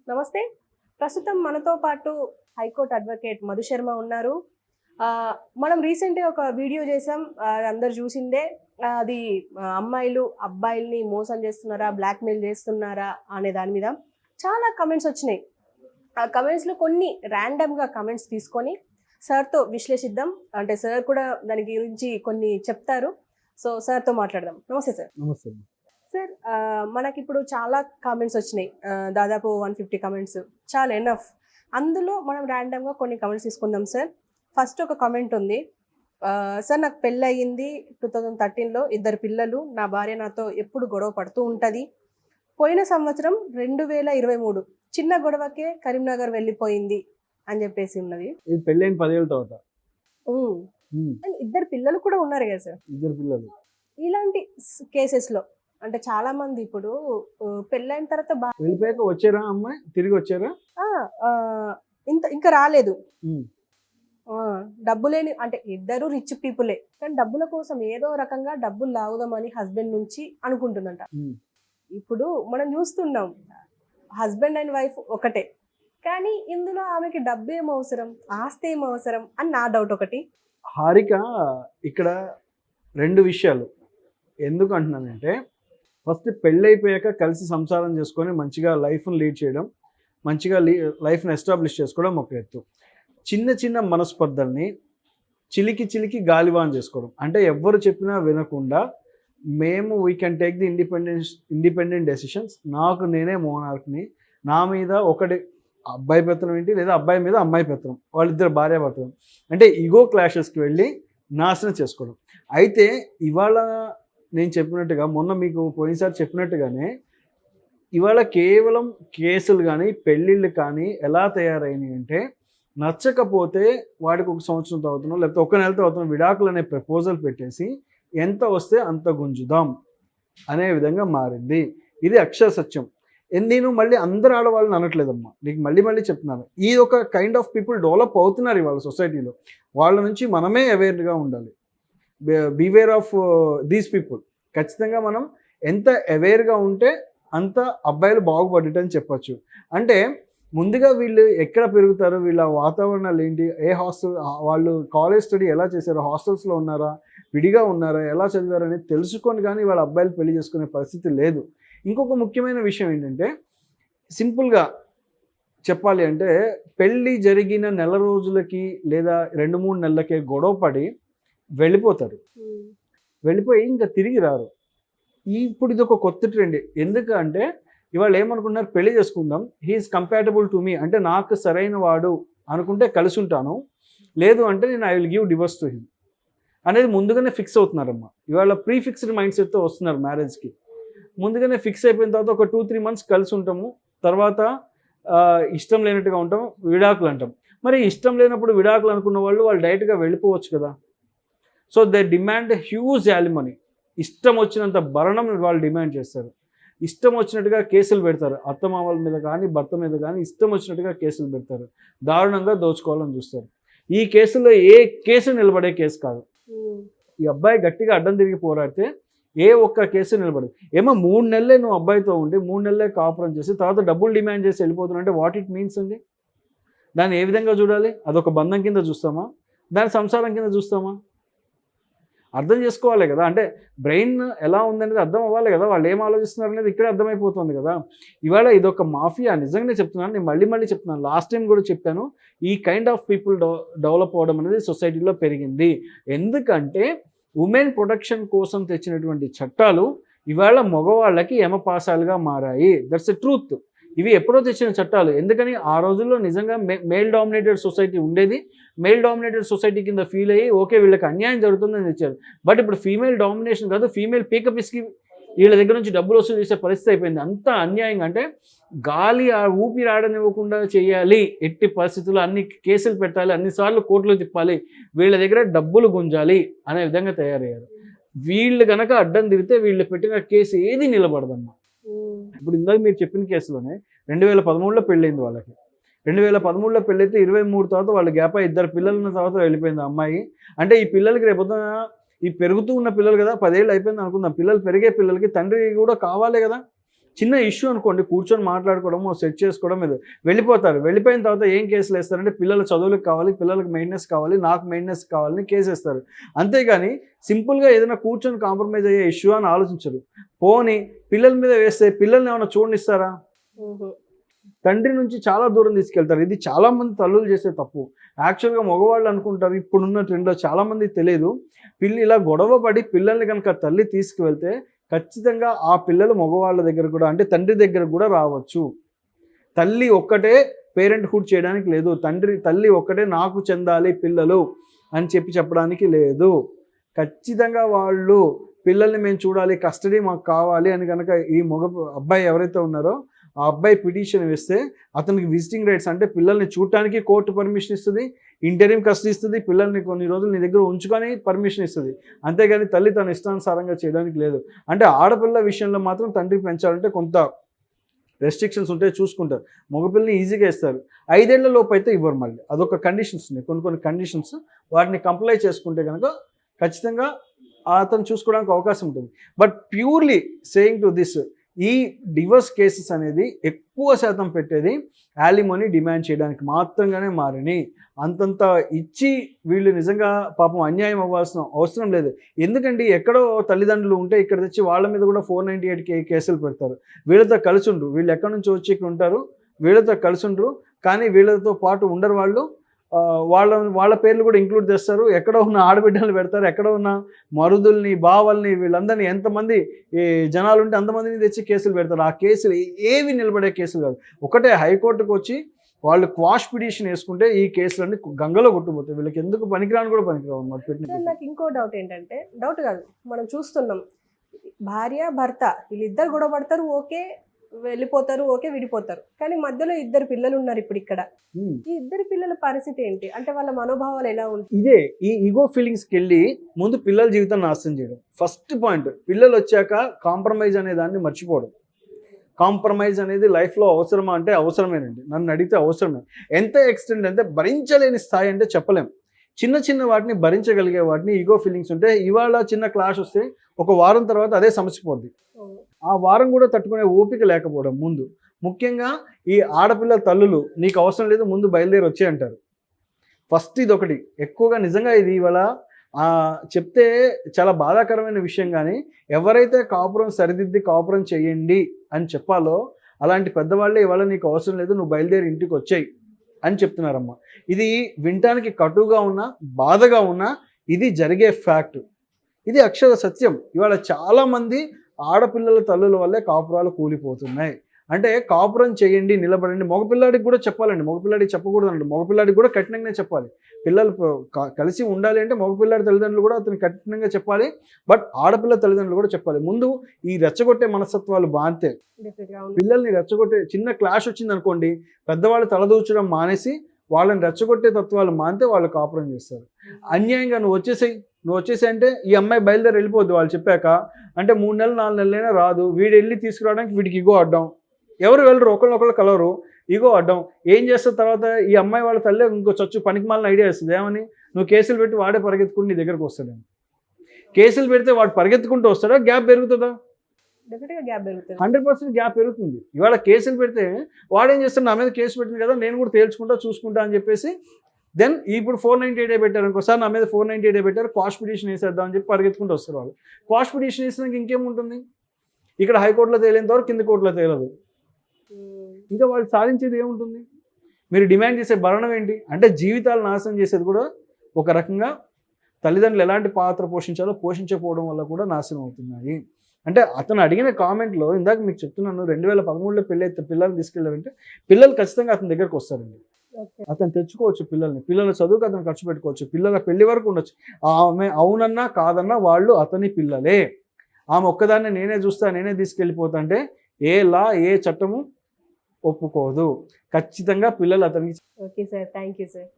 నమస్తే. ప్రస్తుతం మనతో పాటు హైకోర్టు అడ్వకేట్ మధు శర్మ ఉన్నారు. మనం రీసెంట్‌గా ఒక వీడియో చేసాం. అందరూ చూసిందే. అది అమ్మాయిలు అబ్బాయిల్ని మోసం చేస్తున్నారా? బ్లాక్‌మెయిల్ చేస్తున్నారా? అనే దాని మీద చాలా కమెంట్స్ వచ్చినాయి. ఆ కమెంట్స్‌లో కొన్ని ర్యాండమ్‌గా కమెంట్స్ తీసుకొని సార్‌తో విశ్లేషిద్దాం. అంటే సార్ కూడా దాని గురించి కొన్ని చెప్తారు. సో, సార్‌తో మాట్లాడదాం. నమస్తే సార్. నమస్తే. సార్ మనకిప్పుడు చాలా కామెంట్స్ వచ్చినాయి. దాదాపు 150 కామెంట్స్ చాలా ఎనఫ్. అందులో మనం ర్యాండమ్‌గా కొన్ని కామెంట్స్ తీసుకుందాం సార్. ఫస్ట్ ఒక కామెంట్ ఉంది. సార్ నాకు పెళ్ళయింది 2013లో 2 పిల్లలు. నా భార్య నాతో ఎప్పుడు గొడవ పడుతూ ఉంటది. పోయిన సంవత్సరం 2023 చిన్న గొడవకే కరీంనగర్ వెళ్ళిపోయింది అని చెప్పేసి ఉన్నది. ఇది పెళ్ళైన 10 ఏళ్ల తర్వాత. అండ్ 2 పిల్లలు కూడా ఉన్నారు కదా సార్. 2 పిల్లలు. ఇలాంటి కేసెస్‌లో అంటే చాలా మంది ఇప్పుడు పెళ్ళైన తర్వాత వెళ్ళిపోయాక వచ్చారా అమ్మాయి? తిరిగి వచ్చారా? ఇంకా రాలేదు. హ్మ్. డబ్బు లేని అంటే ఇద్దరు రిచ్ పీపులే. కానీ డబ్బుల కోసం ఏదో రకంగా డబ్బులు లాగుదామని హస్బెండ్ నుంచి అనుకుంటుందంట. ఇప్పుడు మనం చూస్తున్నాం హస్బెండ్ అండ్ వైఫ్ ఒకటే. కానీ ఇందులో ఆమెకి డబ్బు ఏం అవసరం, ఆస్తి ఏం అవసరం అని నా డౌట్ ఒకటి. హారిక ఇక్కడ 2 విషయాలు. ఎందుకు అంటున్నానంటే ఫస్ట్ పెళ్ళైపోయాక కలిసి సంసారం చేసుకొని మంచిగా లైఫ్ని లీడ్ చేయడం, మంచిగా లైఫ్ని ఎస్టాబ్లిష్ చేసుకోవడం ఒక ఎత్తు. చిన్న చిన్న మనస్పర్ధల్ని చిలికి గాలివాన్ చేసుకోవడం, అంటే ఎవ్వరు చెప్పినా వినకుండా మేము we can take the independent decisions, నాకు నేనే మోనార్క్ని, నా మీద ఒకటి అబ్బాయి పెత్తనం ఏంటి, లేదా అబ్బాయి మీద అమ్మాయి పెత్తనం, వాళ్ళిద్దరు భార్యాభర్తలు, అంటే ఈగో క్లాషెస్కి వెళ్ళి నాశనం చేసుకోవడం. అయితే ఇవాళ నేను చెప్పినట్టుగా మొన్న మీకు పోయినసారి చెప్పినట్టుగానే ఇవాళ కేవలం కేసులు కానీ పెళ్ళిళ్ళు కానీ ఎలా తయారైనాయి అంటే నచ్చకపోతే వాడికి 1 సంవత్సరం అవుతున్నాం లేకపోతే 1 నెలతో అవుతున్నాం విడాకులు అనే ప్రపోజల్ పెట్టేసి ఎంత వస్తే అంత గుంజుదాం అనే విధంగా మారింది. ఇది అక్షర సత్యం. నేను మళ్ళీ అందరు ఆడవాళ్ళని అనట్లేదమ్మా, నీకు మళ్ళీ చెప్తున్నాను. ఈ ఒక కైండ్ ఆఫ్ పీపుల్ డెవలప్ అవుతున్నారు ఇవాళ సొసైటీలో. వాళ్ళ నుంచి మనమే అవేర్గా ఉండాలి. Beware of these people. ఖచ్చితంగా మనం ఎంత అవేర్గా ఉంటే అంత అబ్బాయిలు బాగుపడ్డటని చెప్పచ్చు. అంటే ముందుగా వీళ్ళు ఎక్కడ పెరుగుతారు, వీళ్ళ వాతావరణాలు ఏంటి, ఏ హాస్టల్, వాళ్ళు కాలేజ్ స్టడీ ఎలా చేశారు, హాస్టల్స్లో ఉన్నారా, విడిగా ఉన్నారా, ఎలా చదివారు అనేది తెలుసుకొని కానీ వాళ్ళ అబ్బాయిలు పెళ్లి చేసుకునే పరిస్థితి లేదు. ఇంకొక ముఖ్యమైన విషయం ఏంటంటే సింపుల్గా చెప్పాలి అంటే పెళ్ళి జరిగిన నెల రోజులకి లేదా 2-3 నెలలకే గొడవ పడి వెళ్ళిపోతారు. వెళ్ళిపోయి ఇంకా తిరిగి రారు. ఇప్పుడు ఇది ఒక కొత్త ట్రెండ్. ఎందుకంటే ఇవాళ ఏమనుకుంటున్నారు, పెళ్లి చేసుకుందాం, హీఈస్ కంపాటబుల్ టు మీ, అంటే నాకు సరైన వాడు అనుకుంటే కలిసి ఉంటాను, లేదు అంటే నేను I will give divorce to him అనేది ముందుగానే ఫిక్స్ అవుతున్నారమ్మా. ఇవాళ ప్రీ ఫిక్స్డ్ మైండ్ సెట్తో వస్తున్నారు మ్యారేజ్కి. ముందుగానే ఫిక్స్ అయిపోయిన తర్వాత ఒక 2-3 మంత్స్ కలిసి ఉంటాము, తర్వాత ఇష్టం లేనట్టుగా ఉంటాం, విడాకులు అంటాం. మరి ఇష్టం లేనప్పుడు విడాకులు అనుకున్న వాళ్ళు డైరెక్ట్గా వెళ్ళిపోవచ్చు కదా. So they demand huge యాలిమనీ. ఇష్టం వచ్చినంత భరణం వాళ్ళు డిమాండ్ చేస్తారు. ఇష్టం వచ్చినట్టుగా కేసులు పెడతారు. అత్తమామల మీద కానీ భర్త మీద కానీ ఇష్టం వచ్చినట్టుగా కేసులు పెడతారు. దారుణంగా దోచుకోవాలని చూస్తారు. ఈ కేసులో ఏ కేసు నిలబడే కేసు కాదు. ఈ అబ్బాయి గట్టిగా అడ్డం తిరిగి పోరాడితే ఏ ఒక్క కేసు నిలబడదు. ఏమో 3 నెలలే నువ్వు అబ్బాయితో ఉండి 3 నెలలే కాపురం చేసి తర్వాత డబ్బులు డిమాండ్ చేసి వెళ్ళిపోతున్నావు అంటే వాట్ ఇట్ మీన్స్ అండి? దాన్ని ఏ విధంగా చూడాలి? అదొక బంధం కింద చూస్తామా, దాని సంసారం కింద చూస్తామా? అర్థం చేసుకోవాలి కదా. అంటే బ్రెయిన్ ఎలా ఉందనేది అర్థం అవ్వాలి కదా. వాళ్ళు ఏం ఆలోచిస్తున్నారు అనేది ఇక్కడే అర్థమైపోతుంది కదా. ఇవాళ ఇదొక మాఫియా. నిజంగానే చెప్తున్నాను, నేను మళ్ళీ చెప్తున్నాను, లాస్ట్ టైం కూడా చెప్పాను, ఈ కైండ్ ఆఫ్ పీపుల్ డెవలప్ అవ్వడం అనేది సొసైటీలో పెరిగింది. ఎందుకంటే ఉమెన్ ప్రొటెక్షన్ కోసం తెచ్చినటువంటి చట్టాలు ఇవాళ మగవాళ్ళకి యమపాసాలుగా మారాయి. That's a truth. ఇవి ఎప్పుడో తెచ్చిన చట్టాలు. ఎందుకని ఆ రోజుల్లో నిజంగా మేల్ డామినేటెడ్ సొసైటీ ఉండేది. మేల్ డామినేటెడ్ సొసైటీ కింద ఫీల్ అయ్యి ఓకే వీళ్ళకి అన్యాయం జరుగుతుందని తెచ్చారు. బట్ ఇప్పుడు ఫీమేల్ డామినేషన్ కాదు, ఫీమేల్ పీకపిస్కి వీళ్ళ దగ్గర నుంచి డబ్బులు వసూలు చేసే పరిస్థితి అయిపోయింది. అంత అన్యాయంగా, అంటే గాలి ఊపిరి ఆడనివ్వకుండా చేయాలి, ఎట్టి పరిస్థితుల్లో అన్ని కేసులు పెట్టాలి, అన్నిసార్లు కోర్టులో తిప్పాలి, వీళ్ళ దగ్గర డబ్బులు గుంజాలి అనే విధంగా తయారయ్యారు. వీళ్ళు కనుక అడ్డం తిరిగితే వీళ్ళు పెట్టిన కేసు ఏది నిలబడదమ్మా. ఇప్పుడు ఇందాక మీరు చెప్పిన కేసులోనే 2013లో పెళ్ళైంది వాళ్ళకి. 2013లో పెళ్ళైతే 23 తర్వాత వాళ్ళు గ్యాప్ అయ్యి 2 పిల్లలు ఉన్న తర్వాత వెళ్ళిపోయింది అమ్మాయి. అంటే ఈ పిల్లలకి రేపొద్దున ఈ పెరుగుతూ ఉన్న పిల్లలు కదా, 10 ఏళ్ళు అయిపోయింది అనుకుందాం, పిల్లలు పెరిగే పిల్లలకి తండ్రి కూడా కావాలి కదా. చిన్న ఇష్యూ అనుకోండి, కూర్చొని మాట్లాడుకోవడము, సెట్ చేసుకోవడం ఏదో వెళ్ళిపోతారు. వెళ్ళిపోయిన తర్వాత ఏం కేసులు వేస్తారంటే పిల్లల చదువులకు కావాలి, పిల్లలకు మెయింటెనెన్స్ కావాలి, నాకు మెయింటెనెన్స్ కావాలని కేసు వేస్తారు. అంతేగాని సింపుల్గా ఏదైనా కూర్చొని కాంప్రమైజ్ అయ్యే ఇష్యూ అని ఆలోచించరు. పోనీ పిల్లల మీద వేస్తే పిల్లల్ని ఏమైనా చూడనిస్తారా? తండ్రి నుంచి చాలా దూరం తీసుకెళ్తారు. ఇది చాలామంది తల్లులు చేసే తప్పు. యాక్చువల్గా మగవాళ్ళు అనుకుంటారు, ఇప్పుడున్న ట్రెండ్లో చాలామంది తెలియదు, ఇలా గొడవ పడి పిల్లల్ని కనుక తల్లి తీసుకువెళ్తే ఖచ్చితంగా ఆ పిల్లలు మగవాళ్ళ దగ్గర కూడా, అంటే తండ్రి దగ్గర కూడా రావచ్చు. తల్లి ఒక్కటే పేరెంట్హుడ్ చేయడానికి లేదు, తల్లి ఒక్కటే నాకు చెందాలి పిల్లలు అని చెప్పడానికి లేదు. ఖచ్చితంగా వాళ్ళు పిల్లల్ని మేము చూడాలి, కస్టడీ మాకు కావాలి అని కనుక ఈ అబ్బాయి ఎవరైతే ఉన్నారో ఆ అబ్బాయి పిటిషన్ వేస్తే అతనికి విజిటింగ్ రైట్స్, అంటే పిల్లల్ని చూడటానికి కోర్టు పర్మిషన్ ఇస్తుంది, ఇంటరిమ్ కస్టడీ ఇస్తుంది, పిల్లల్ని కొన్ని రోజులు నీ దగ్గర ఉంచుకొని పర్మిషన్ ఇస్తుంది. అంతేగాని తల్లి తన ఇష్టానుసారంగా చేయడానికి లేదు. అంటే ఆడపిల్ల విషయంలో మాత్రం తండ్రి పెంచాలంటే కొంత రెస్ట్రిక్షన్స్ ఉంటాయి, చూసుకుంటారు. మగపిల్లని ఈజీగా ఇస్తారు. 5 ఏళ్ల లోపు అయితే ఇవ్వరు. మళ్ళీ అదొక కండిషన్స్ ఉన్నాయి, కొన్ని కండిషన్స్. వాటిని కంప్లై చేసుకుంటే కనుక ఖచ్చితంగా అతను చూసుకోవడానికి అవకాశం ఉంటుంది. But purely saying to this, ఈ డివోర్స్ కేసెస్ అనేది ఎక్కువ శాతం పెట్టేది యాలిమోనీ డిమాండ్ చేయడానికి మాత్రంగానే మారినాయి. అంతంత ఇచ్చి వీళ్ళు నిజంగా పాపం అన్యాయం అవ్వాల్సిన అవసరం లేదు. ఎందుకంటే ఎక్కడో తల్లిదండ్రులు ఉంటే ఇక్కడ తెచ్చి వాళ్ళ మీద కూడా 498 కేసులు పెడతారు. వీళ్ళతో కలిసి ఉండరు, వీళ్ళు ఎక్కడి నుంచి వచ్చి ఇక్కడ ఉంటారు, వీళ్ళతో కలిసి ఉండరు, కానీ వీళ్ళతో పాటు ఉండరు. వాళ్ళు వాళ్ళ పేర్లు కూడా ఇంక్లూడ్ చేస్తారు. ఎక్కడ ఉన్న ఆడబిడ్డలు పెడతారు, ఎక్కడ ఉన్న మరుదుల్ని, బావల్ని, వీళ్ళందరినీ ఎంతమంది ఈ జనాలు ఉంటే అంతమందిని తెచ్చి కేసులు పెడతారు. ఆ కేసులు ఏవి నిలబడే కేసులు కాదు. ఒకటే హైకోర్టుకు వచ్చి వాళ్ళు క్వాష్ పిటిషన్ వేసుకుంటే ఈ కేసులన్నీ గంగలో కొట్టుకుపోతాయి. వీళ్ళకి ఎందుకు పనికిరాని కూడా పనికిరావు అన్నమాట. నాకు ఇంకో డౌట్ ఏంటంటే, డౌట్ కాదు, మనం చూస్తున్నాం భార్య భర్త వీళ్ళిద్దరు గొడవ పడతారు, ఓకే వెళ్ళిపోతారు, ఓకే విడిపోతారు, కానీ మధ్యలో 2 పిల్లలు ఉన్నారు. ఇప్పుడు ఇక్కడ ఈ 2 పిల్లల పరిస్థితి ఏంటి, అంటే వాళ్ళ మనోభావాలు ఎలా ఉంటాయి? ఇదే ఈ ఈగో ఫీలింగ్స్కి వెళ్ళి ముందు పిల్లల జీవితం నాశనం చేయడం ఫస్ట్ పాయింట్. పిల్లలు వచ్చాక కాంప్రమైజ్ అనే దాన్ని మర్చిపోవడం. కాంప్రమైజ్ అనేది లైఫ్లో అవసరమా అంటే అవసరమేనండి. నన్ను అడిగితే అవసరమే. ఎంత ఎక్స్టెంట్ అంటే భరించలేని స్థాయి అంటే చెప్పలేం. చిన్న వాటిని భరించగలిగే వాటిని ఈగో ఫీలింగ్స్ ఉంటే, ఇవాళ చిన్న క్లాష్ వస్తే ఒక వారం తర్వాత అదే సమస్య పోద్ది. ఆ వారం కూడా తట్టుకునే ఓపిక లేకపోవడం ముందు. ముఖ్యంగా ఈ ఆడపిల్లల తల్లులు నీకు అవసరం లేదు, ముందు బయలుదేరి వచ్చే అంటారు. ఫస్ట్ ఇది ఒకటి ఎక్కువగా నిజంగా ఇది ఇవాళ చెప్తే చాలా బాధాకరమైన విషయం. కానీ ఎవరైతే కాపురం సరిదిద్ది కాపురం చేయండి అని చెప్పాలో అలాంటి పెద్దవాళ్ళే ఇవాళ నీకు అవసరం లేదు, నువ్వు బయలుదేరి ఇంటికి వచ్చేయి అని చెప్తున్నారమ్మా. ఇది వినటానికి కటుగా ఉన్నా, బాధగా ఉన్నా ఇది జరిగే ఫ్యాక్ట్. ఇది అక్షర సత్యం. ఇవాళ చాలామంది ఆడపిల్లల తల్లుల వల్లే కాపురాలు కూలిపోతున్నాయి. అంటే కాపురం చేయండి, నిలబడండి. మగపిల్లాడికి కూడా చెప్పాలండి, మగపిల్లాడికి చెప్పకూడదు అంటే మగపిల్లాడికి కూడా కఠినంగా చెప్పాలి. పిల్లలు కలిసి ఉండాలి అంటే మగపిల్లాడి తల్లిదండ్రులు కూడా అతను కఠినంగా చెప్పాలి. బట్ ఆడపిల్ల తల్లిదండ్రులు కూడా చెప్పాలి. ముందు ఈ రెచ్చగొట్టే మనస్తత్వాలు బాంతే. పిల్లల్ని రెచ్చగొట్టే చిన్న క్లాష్ వచ్చింది అనుకోండి, పెద్దవాళ్ళు తలదూచడం మానేసి వాళ్ళని రెచ్చగొట్టే తత్వాలు మానితే వాళ్ళు కాపురం చేస్తారు. అన్యాయంగా నువ్వు వచ్చేసి అంటే ఈ అమ్మాయి బయలుదేరి వెళ్ళిపోద్ది వాళ్ళు చెప్పాక. అంటే 3 నెలలు 4 నెలలైనా రాదు. వీడు వెళ్ళి తీసుకురావడానికి వీడికి ఇగో అడ్డం. ఎవరు వెళ్ళరు, ఒకళ్ళొకళ్ళు కలవరు, ఇగో అడ్డం. ఏం చేస్తారు తర్వాత ఈ అమ్మాయి వాళ్ళ తల్లి ఇంకో చచ్చు పనికి మాలిన ఐడియా ఇస్తుంది. ఏమని, నువ్వు కేసులు పెట్టి వాడే పరిగెత్తుకుంటూ నీ దగ్గరకు వస్తాడని. కేసులు పెడితే వాడు పరిగెత్తుకుంటూ వస్తాడా, గ్యాప్ పెరుగుతుందా? 100% గ్యాప్ పెరుగుతుంది. ఇవాళ కేసులు పెడితే వాడేం చేస్తాడు, నా మీద కేసు పెట్టింది కదా నేను కూడా తేల్చుకుంటా చూసుకుంటా అని చెప్పేసి దెన్ ఇప్పుడు 498 పెట్టారు ఇంకోసారి, నా మీద 498 పెట్టారు, క్వాష్ పిటిషన్ వేసేద్దాం అని చెప్పి పరిగెత్తుకుంటూ వస్తారు వాళ్ళు. క్వాష్ పిటిషన్ వేసినాక ఇంకేముంటుంది, ఇక్కడ హైకోర్టులో తేలేంత వరకు కింద కోర్టులో తేలదు. ఇంకా వాళ్ళు సాధించేది ఏముంటుంది? మీరు డిమాండ్ చేసే భరణం ఏంటి అంటే జీవితాలు నాశనం చేసేది కూడా ఒక రకంగా తల్లిదండ్రులు ఎలాంటి పాత్ర పోషించాలో పోషించకపోవడం వల్ల కూడా నాశనం అవుతున్నాయి. అంటే అతను అడిగిన కామెంట్లో ఇందాక మీకు చెప్తున్నాను, 2013లో పిల్లల్ని తీసుకెళ్ళారంటే పిల్లలు ఖచ్చితంగా అతని దగ్గరకు వస్తారండి. అతను తెచ్చుకోవచ్చు పిల్లల చదువుకు అతను ఖర్చు పెట్టుకోవచ్చు, పిల్లల పెళ్లి వరకు ఉండొచ్చు. ఆమె అవునన్నా కాదన్నా వాళ్ళు అతని పిల్లలే. ఆమె ఒక్కదాన్ని నేనే చూస్తా నేనే తీసుకెళ్ళిపోతా అంటే ఏ లా ఏ చట్టము ఒప్పుకోదు. ఖచ్చితంగా పిల్లలు అతనికి. Okay sir, thank you sir.